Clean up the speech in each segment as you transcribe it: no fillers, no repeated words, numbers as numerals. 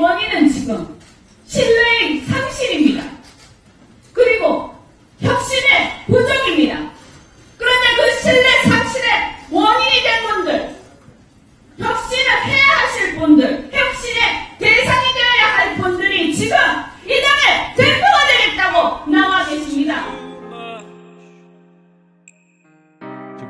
원인은 지금 신뢰의 상실입니다. 그리고 혁신의 부족입니다. 그런데 그 신뢰 상실의 원인이 된 분들, 혁신을 해야 하실 분들, 혁신의 대상이 되어야 할 분들이 지금 이 당의 대표가 되겠다고 나와 계십니다.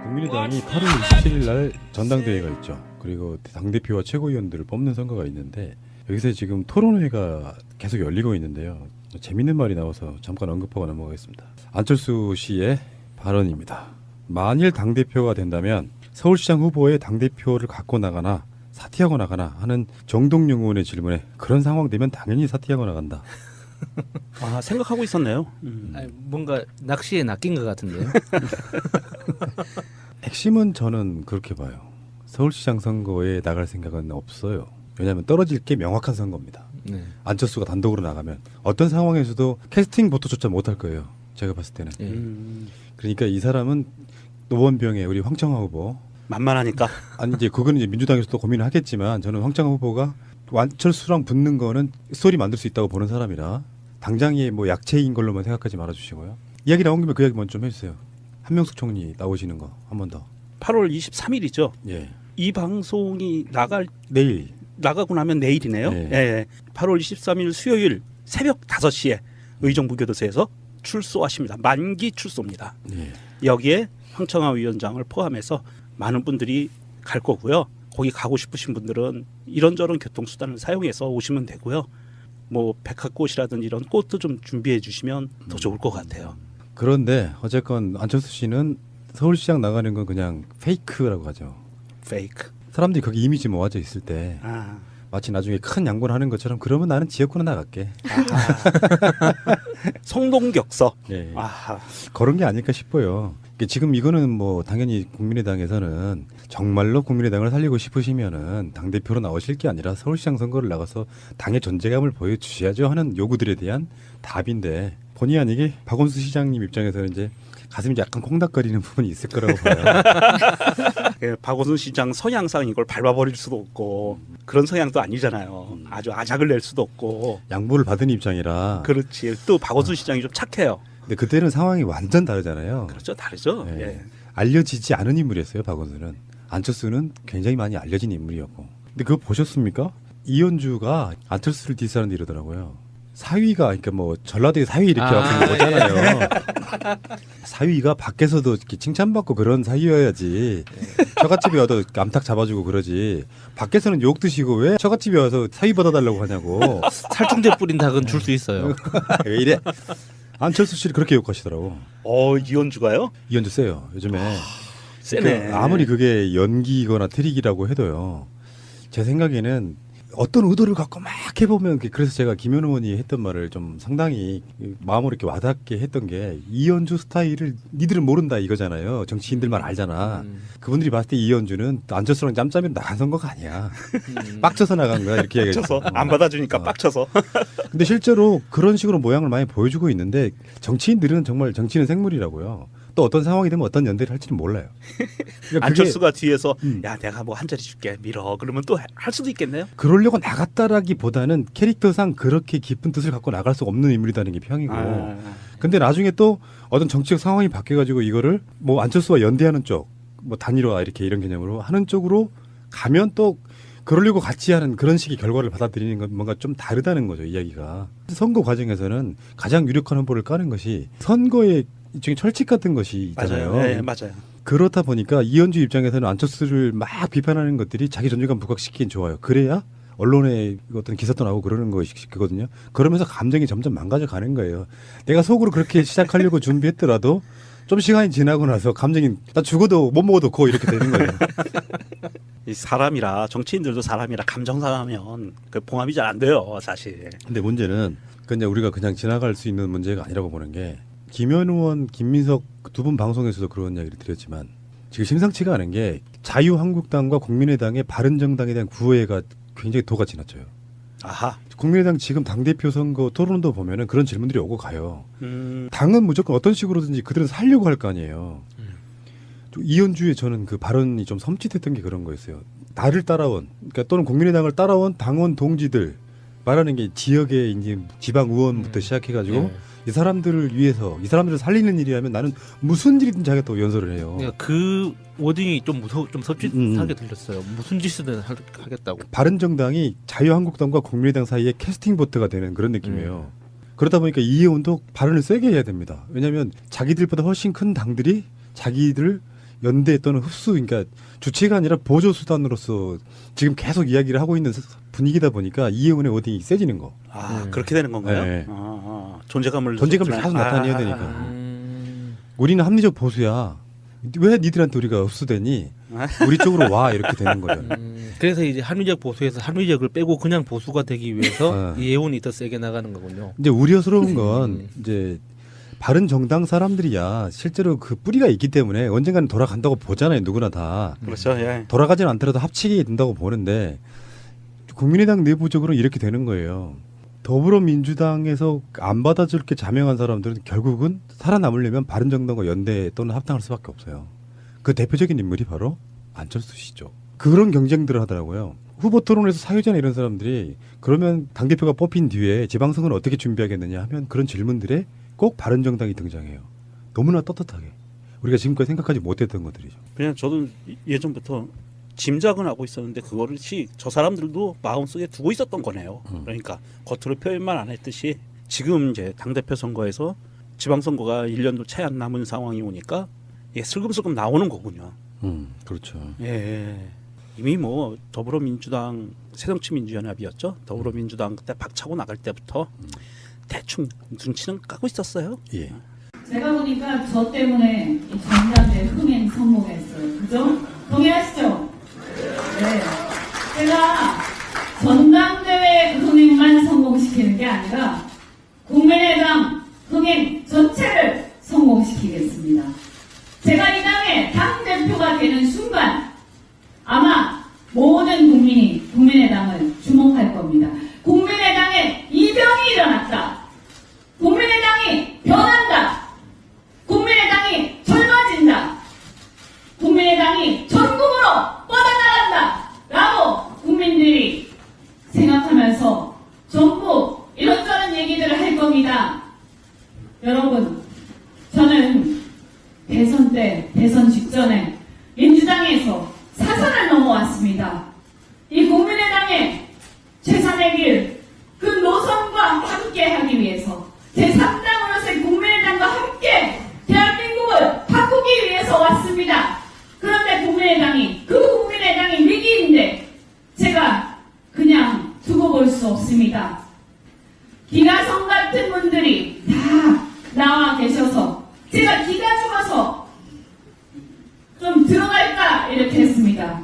국민의당이 8월 27일 날 전당대회가 있죠. 그리고 당대표와 최고위원들을 뽑는 선거가 있는데 여기서 지금 토론회가 계속 열리고 있는데요. 재밌는 말이 나와서 잠깐 언급하고 넘어가겠습니다. 안철수 씨의 발언입니다. 만일 당대표가 된다면 서울시장 후보의 당대표를 갖고 나가나 사퇴하고 나가나 하는 정동영 의원의 질문에 그런 상황 되면 당연히 사퇴하고 나간다. 아, 생각하고 있었네요. 아니, 뭔가 낚시에 낚인 것 같은데요. 핵심은 저는 그렇게 봐요. 서울시장 선거에 나갈 생각은 없어요. 왜냐하면 떨어질 게 명확한 선거입니다. 네. 안철수가 단독으로 나가면 어떤 상황에서도 캐스팅 보트조차 못할 거예요. 제가 봤을 때는. 예. 그러니까 이 사람은 노원병의 우리 황청화 후보 만만하니까. 아니 이제 그거는 이제 민주당에서도 고민을 하겠지만 저는 황청화 후보가 안철수랑 붙는 거는 스토리 만들 수 있다고 보는 사람이라 당장의 뭐 약체인 걸로만 생각하지 말아주시고요. 이야기 나온 김에 그 이야기 먼저 좀 해주세요. 한명숙 총리 나오시는 거 한 번 더. 8월 23일이죠. 예. 이 방송이 내일. 나가고 나면 내일이네요. 네. 예. 8월 23일 수요일 새벽 5시에 의정부교도소에서 출소하십니다. 만기 출소입니다. 예. 여기에 황청화 위원장을 포함해서 많은 분들이 갈 거고요. 거기 가고 싶으신 분들은 이런저런 교통수단을 사용해서 오시면 되고요. 뭐 백합꽃이라든지 이런 꽃도 좀 준비해 주시면 더 좋을 것 같아요. 그런데 어쨌건 안철수 씨는 서울시장 나가는 건 그냥 페이크라고 하죠. 페이크. 사람들이 거기 이미지 모아져 있을 때 아, 마치 나중에 큰 양보를 하는 것처럼 그러면 나는 지역구나 나갈게. 성동격서. 예. 아, 그런 게 아닐까 싶어요. 지금 이거는 뭐 당연히 국민의당에서는 정말로 국민의당을 살리고 싶으시면은 당대표로 나오실 게 아니라 서울시장 선거를 나가서 당의 존재감을 보여주셔야죠 하는 요구들에 대한 답인데 본의 아니게 박원순 시장님 입장에서는 이제 가슴이 약간 콩닥거리는 부분이 있을 거라고 봐요. 예, 박원순 시장 성향상 이걸 밟아버릴 수도 없고 그런 성향도 아니잖아요. 아주 아작을 낼 수도 없고. 양보를 받은 입장이라. 그렇지. 또 박원순 시장이 좀 착해요. 근데 그때는 상황이 완전 다르잖아요. 그렇죠. 다르죠. 예. 예. 알려지지 않은 인물이었어요. 박원순은. 안철수는 굉장히 많이 알려진 인물이었고. 근데 그거 보셨습니까? 이현주가 안철수를 디스하는데 이러더라고요. 사위가 그러니까 뭐 전라도에 사위 이렇게 와서 오잖아요. 사위가 밖에서도 이렇게 칭찬받고 그런 사위여야지. 처갓집에 와도 암탉 잡아주고 그러지. 밖에서는 욕 드시고 왜 처갓집에 와서 사위 받아달라고 하냐고. 살충제 뿌린 닭은 줄 수 있어요. 왜 이래? 안철수 씨를 그렇게 욕하시더라고. 이현주가요? 이현주 세요. 요즘에. 세네. 그러니까 아무리 그게 연기거나 트릭이라고 해도요. 제 생각에는 어떤 의도를 갖고 막 해보면 그래서 제가 김현 의원이 했던 말을 좀 상당히 마음으로 이렇게 와닿게 했던 게 이현주 스타일을 니들은 모른다 이거잖아요. 정치인들만 알잖아. 그분들이 봤을 때 이현주는 안철수랑 짬짬이로 나간 선거가 아니야. 빡쳐서 나간 거야 이렇게 얘기했죠. 빡쳐서 안 받아주니까 빡쳐서. 근데 실제로 그런 식으로 모양을 많이 보여주고 있는데 정치인들은 정말 정치는 생물이라고요. 또 어떤 상황이 되면 어떤 연대를 할지는 몰라요. 그러니까 안철수가 뒤에서 야 내가 뭐 한 자리 줄게 밀어 그러면 또 할 수도 있겠네요. 그러려고 나갔다라기보다는 캐릭터상 그렇게 깊은 뜻을 갖고 나갈 수 없는 인물이라는 게 평이고. 근데 나중에 또 어떤 정치적 상황이 바뀌어가지고 이거를 뭐 안철수와 연대하는 쪽, 뭐 단일화 이렇게 이런 개념으로 하는 쪽으로 가면 또 그러려고 같이 하는 그런 식의 결과를 받아들이는 건 뭔가 좀 다르다는 거죠 이야기가. 선거 과정에서는 가장 유력한 후보를 까는 것이 선거의 일종의 철칙 같은 것이 있잖아요. 맞아요. 네, 맞아요. 그렇다 보니까 이현주 입장에서는 안철수를 막 비판하는 것들이 자기 존재감 부각시키긴 좋아요. 그래야 언론에 어떤 기사도 나오고 그러는 것이거든요. 그러면서 감정이 점점 망가져 가는 거예요. 내가 속으로 그렇게 시작하려고 준비했더라도 좀 시간이 지나고 나서 감정이 나 죽어도 못 먹어도 고 이렇게 되는 거예요. 이 사람이라 정치인들도 사람이라 감정 상하면 그 봉합이 잘 안 돼요 사실. 근데 문제는 그냥 우리가 그냥 지나갈 수 있는 문제가 아니라고 보는 게 김현 의원, 김민석 두 분 방송에서도 그런 이야기를 드렸지만 지금 심상치가 않은 게 자유한국당과 국민의당의 바른정당에 대한 구애가 굉장히 도가 지나쳐요. 아하. 국민의당 지금 당대표 선거 토론도 보면은 그런 질문들이 오고 가요. 당은 무조건 어떤 식으로든지 그들은 살려고 할 거 아니에요. 좀 이현주의 저는 그 발언이 좀 섬찟했던 게 그런 거였어요. 나를 따라온, 그러니까 또는 국민의당을 따라온 당원 동지들 말하는 게 지역의 이제 지방 의원부터 시작해가지고 네. 이 사람들을 위해서 이 사람들을 살리는 일이라면 나는 무슨 일이든 자기가 또 연설을 해요. 그러니까 그 워딩이 좀 좀 섭짓하게 들렸어요. 무슨 짓이든 하겠다고. 바른정당이 자유한국당과 국민의당 사이에 캐스팅 보트가 되는 그런 느낌이에요. 그러다 보니까 이해운도 발언을 세게 해야 됩니다. 왜냐하면 자기들보다 훨씬 큰 당들이 자기들 연대 또는 흡수, 그러니까 주체가 아니라 보조 수단으로서 지금 계속 이야기를 하고 있는 분위기다 보니까 이해운의 워딩이 세지는 거. 그렇게 되는 건가요? 네. 존재감을 계속 나타내야 되니까. 우리는 합리적 보수야. 왜 니들한테 우리가 흡수되니? 우리 쪽으로 와 이렇게 되는 거예요. 그래서 이제 합리적 보수에서 합리적을 빼고 그냥 보수가 되기 위해서 이해운이 더 세게 나가는 거군요. 이제 우려스러운 건 이제 바른 정당 사람들이야 실제로 그 뿌리가 있기 때문에 언젠가는 돌아간다고 보잖아요. 누구나 다. 그렇죠. 예. 돌아가지는 않더라도 합치게 된다고 보는데 국민의당 내부적으로는 이렇게 되는 거예요. 더불어민주당에서 안 받아줄 게 자명한 사람들은 결국은 살아남으려면 바른정당과 연대 또는 합당할 수밖에 없어요. 그 대표적인 인물이 바로 안철수 씨죠. 그런 경쟁들을 하더라고요. 후보 토론에서 사유자나 이런 사람들이 그러면 당대표가 뽑힌 뒤에 지방선거는 어떻게 준비하겠느냐 하면 그런 질문들에 꼭 바른정당이 등장해요. 너무나 떳떳하게. 우리가 지금까지 생각하지 못했던 것들이죠. 그냥 저도 예전부터 짐작은 하고 있었는데 그것이 저 사람들도 마음속에 두고 있었던 거네요. 그러니까 겉으로 표현만 안 했듯이 지금 이제 당대표 선거에서 지방선거가 1년도 채 안 남은 상황이 오니까 이게 슬금슬금 나오는 거군요. 그렇죠. 예. 이미 뭐 더불어민주당 새정치민주연합이었죠. 더불어민주당 그때 박차고 나갈 때부터 대충 눈치는 까고 있었어요. 예. 제가 보니까 저 때문에 이 전당대 흥행 성공했어요. 그죠? 동의하시죠? 네. 제가 전당대회 흥행만 성공시키는 게 아니라 국민의당 흥행 전체를 성공시키겠습니다. 제가 이 당의 당대표가 되는 순간 아마 모든 국민이 국민의당을 주목할 겁니다. 국민의당에 이변이 일어났다. 국민의당이 변한다. 국민의당이 젊어진다. 국민의당이 전국으로 뻗어나간다. 라고 국민들이 생각하면서 전부 이런저런 얘기들을 할 겁니다. 여러분, 저는 대선 때, 대선 직전에 민주당에서 사선을 넘어왔습니다. 이 국민의당의 제3의 길, 그 노선과 함께 하기 위해서 제3당으로서의 국민의당과 함께 대한민국을 바꾸기 위해서 왔습니다. 그런데 그 국민의당이 위기인데 제가 그냥 두고 볼 수 없습니다. 기가성 같은 분들이 다 나와 계셔서 제가 기가 죽어서 좀 들어갈까 이렇게 했습니다.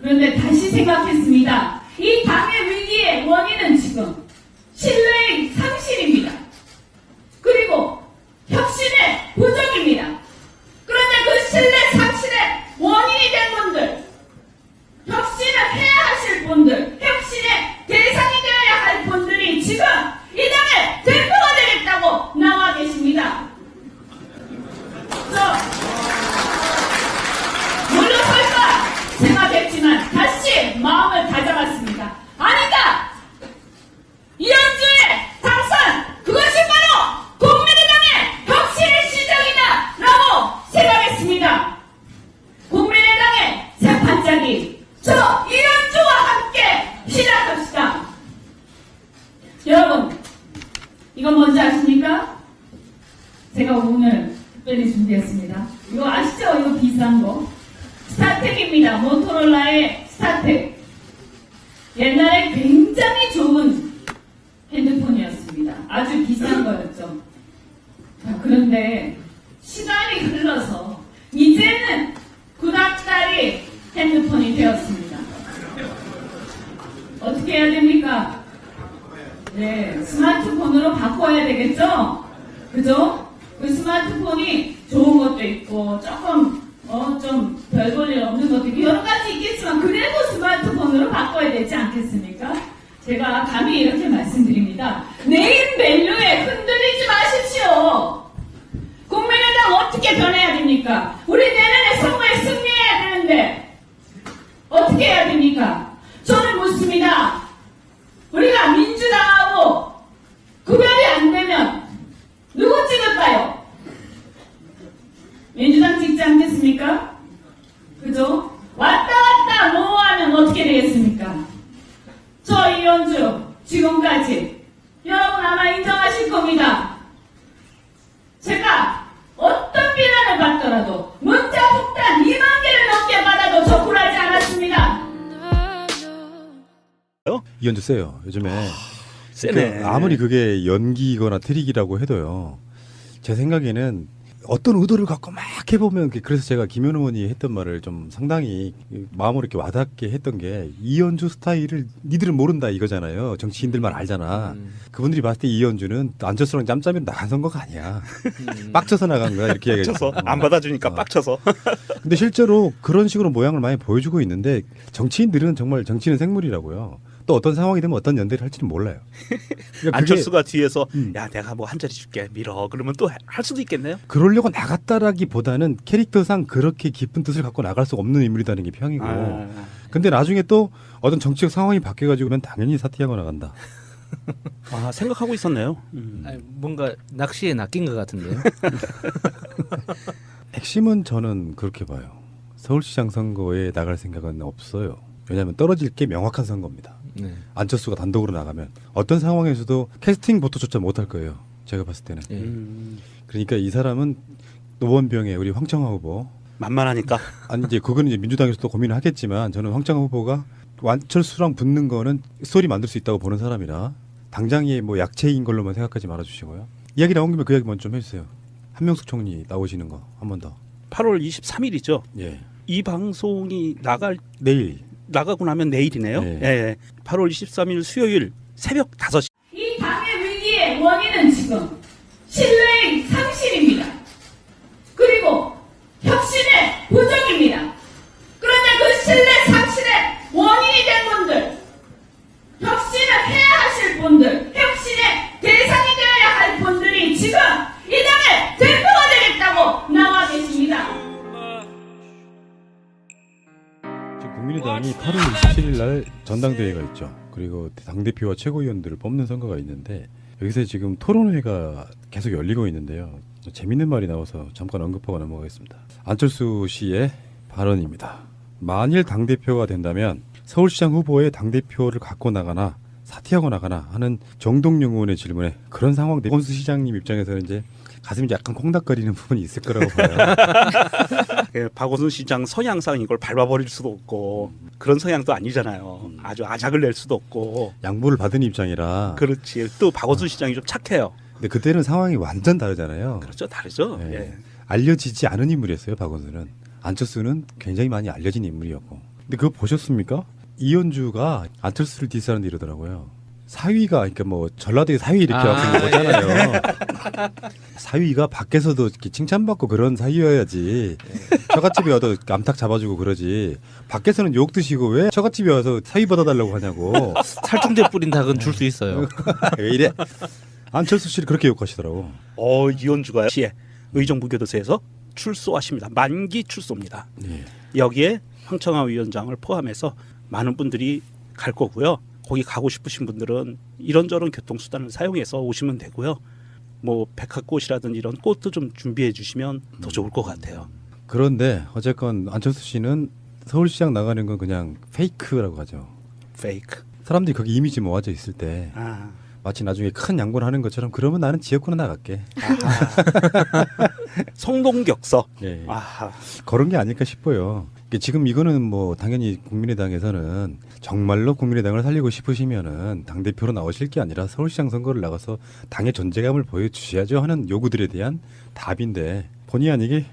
그런데 다시 생각했습니다. 이 당의 위기의 원인은 지금 신뢰의 상실입니다. 그리고 혁신의 부족입니다. 그런데 그 신뢰 상실의 원인이 된 분들, 혁신을 해야 하실 분들, 혁신의 대상이 되어야 할 분들이 지금 이 당의 대표가 되겠다고 나와 계십니다. 물러설까 생각했지만 다시 마음을 다잡았습니다. 아니다! 이현주의 당선! 그것이 바로 국민의당의 혁신의 시작이다! 라고 생각했습니다. 국민의당의 새 반짝이 저 이현주와 함께 시작합시다. 여러분, 이건 뭔지 아십니까? 제가 오늘 특별히 준비했습니다. 이거 아시죠? 이거 비싼 거. 스타텍입니다. 모토로라의 스타텍. 옛날에 굉장히 좋은 핸드폰이었습니다. 아주 비싼 거였죠. 자, 그런데 시간이 흘러서 이제는 구닥다리 핸드폰이 되었습니다. 어떻게 해야 됩니까? 네, 스마트폰으로 바꿔야 되겠죠? 그죠? 그 스마트폰이 좋은 것도 있고 조금 좀 별 볼 일 없는 것도 있고 여러 가지 있겠지만 그래도 스마트폰으로 바꿔야 되지 않겠습니까? 제가 감히 이렇게 말씀드립니다. 네임 밸류에 흔들리지 마십시오. 국민의당 어떻게 변해야 됩니까? 우리 내년에 선거에 승리해야 되는데 어떻게 해야 됩니까? 저는 묻습니다. 우리가 이현주 지금까지 여러분 아마 인정하실 겁니다. 제가 어떤 비난을 받더라도 문자 폭탄 2만 개를 넘게 받아도 저 굴하지 않았습니다. 이현주 세요. 요즘에 세네. 아무리 그게 연기거나 트릭이라고 해도요. 제 생각에는 어떤 의도를 갖고 막 해보면 그래서 제가 김현 의원이 했던 말을 좀 상당히 마음으로 이렇게 와닿게 했던 게 이현주 스타일을 니들은 모른다 이거잖아요. 정치인들만 알잖아. 그분들이 봤을 때 이현주는 안철수랑 짬짬이로 나간 선거가 아니야. 빡쳐서 나간 거야 이렇게 빡쳐서 얘기했어. 안 받아주니까 빡쳐서. 근데 실제로 그런 식으로 모양을 많이 보여주고 있는데 정치인들은 정말 정치는 생물이라고요. 또 어떤 상황이 되면 어떤 연대를 할지는 몰라요. 그러니까 안철수가 뒤에서 음. 야 내가 뭐 한 자리 줄게 밀어 그러면 또 할 수도 있겠네요. 그러려고 나갔다라기보다는 캐릭터상 그렇게 깊은 뜻을 갖고 나갈 수가 없는 인물이라는 게 평이고. 근데 나중에 또 어떤 정치적 상황이 바뀌어가지고는 당연히 사퇴하고 나간다. 아 생각하고 있었네요. 아니, 뭔가 낚시에 낚인 것 같은데요. 핵심은 저는 그렇게 봐요. 서울시장 선거에 나갈 생각은 없어요. 왜냐하면 떨어질 게 명확한 선거입니다. 네. 안철수가 단독으로 나가면 어떤 상황에서도 캐스팅 보트조차 못할 거예요. 제가 봤을 때는. 예. 그러니까 이 사람은 노원병의 우리 황청화 후보. 만만하니까. 아니 이제 그거는 이제 민주당에서도 고민을 하겠지만 저는 황청화 후보가 안철수랑 붙는 거는 스토리 만들 수 있다고 보는 사람이라 당장의 뭐 약체인 걸로만 생각하지 말아주시고요. 이야기 나온 김에 그 이야기 먼저 좀 해주세요. 한명숙 총리 나오시는 거 한 번 더. 8월 23일이죠. 예. 이 방송이 내일. 나가고 나면 내일이네요. 네. 예. 8월 23일 수요일 새벽 5시. 이 당의 위기의 원인은 지금 신뢰의 상실입니다. 그리고 혁신의 부족입니다. 그런데 그 신뢰 상실의 원인이 된 분들, 혁신을 해야 하실 분들, 혁신의 대상이 되어야 할 분들이 지금 이 당의 대표가 되겠다고 나와 계십니다. 국민의당이 8월 27일 날 전당대회가 있죠. 그리고 당대표와 최고위원들을 뽑는 선거가 있는데 여기서 지금 토론회가 계속 열리고 있는데요. 재밌는 말이 나와서 잠깐 언급하고 넘어가겠습니다. 안철수 씨의 발언입니다. 만일 당대표가 된다면 서울시장 후보의 당대표를 갖고 나가나 사퇴하고 나가나 하는 정동영 의원의 질문에 그런 상황 박원순 시장님 입장에서는 이제 가슴이 약간 콩닥거리는 부분이 있을 거라고 봐요. 예, 박원순 시장 성향상 이걸 밟아버릴 수도 없고 그런 성향도 아니잖아요. 아주 아작을 낼 수도 없고. 양보를 받은 입장이라. 그렇지. 또 박원순 시장이 좀 착해요. 근데 그때는 상황이 완전 다르잖아요. 그렇죠. 다르죠. 예. 예. 알려지지 않은 인물이었어요. 박원순은. 안철수는 굉장히 많이 알려진 인물이었고. 근데 그거 보셨습니까? 이현주가 안철수를 디스하는데 이러더라고요. 사위가 그러니까 뭐 전라도의 사위 이렇게 와서 거잖아요. 사위가 밖에서도 이렇게 칭찬받고 그런 사위여야지. 처갓집에 와도 암탉 잡아주고 그러지. 밖에서는 욕 드시고 왜 처갓집에 와서 사위 받아달라고 하냐고. 살충제 뿌린 닭은 줄 수 있어요. 왜 이래? 안철수 씨를 그렇게 욕하시더라고. 이현주가 시에 의정부교도소에서 출소하십니다. 만기 출소입니다. 예. 여기에 황청화 위원장을 포함해서 많은 분들이 갈 거고요. 거기 가고 싶으신 분들은 이런저런 교통수단을 사용해서 오시면 되고요. 뭐 백합꽃이라든지 이런 꽃도 좀 준비해 주시면 더 좋을 것 같아요. 그런데 어쨌건 안철수 씨는 서울시장 나가는 건 그냥 페이크라고 하죠. 페이크. 사람들이 거기 이미지 모아져 있을 때 아, 마치 나중에 큰 양보를 하는 것처럼 그러면 나는 지역구나 나갈게. 성동격서. 예. 아, 그런 게 아닐까 싶어요. 지금 이거는 뭐 당연히 국민의당에서는 정말로 국민의당을 살리고 싶으시면은 당대표로 나오실 게 아니라 서울시장 선거를 나가서 당의 존재감을 보여주셔야죠 하는 요구들에 대한 답인데 본의 아니게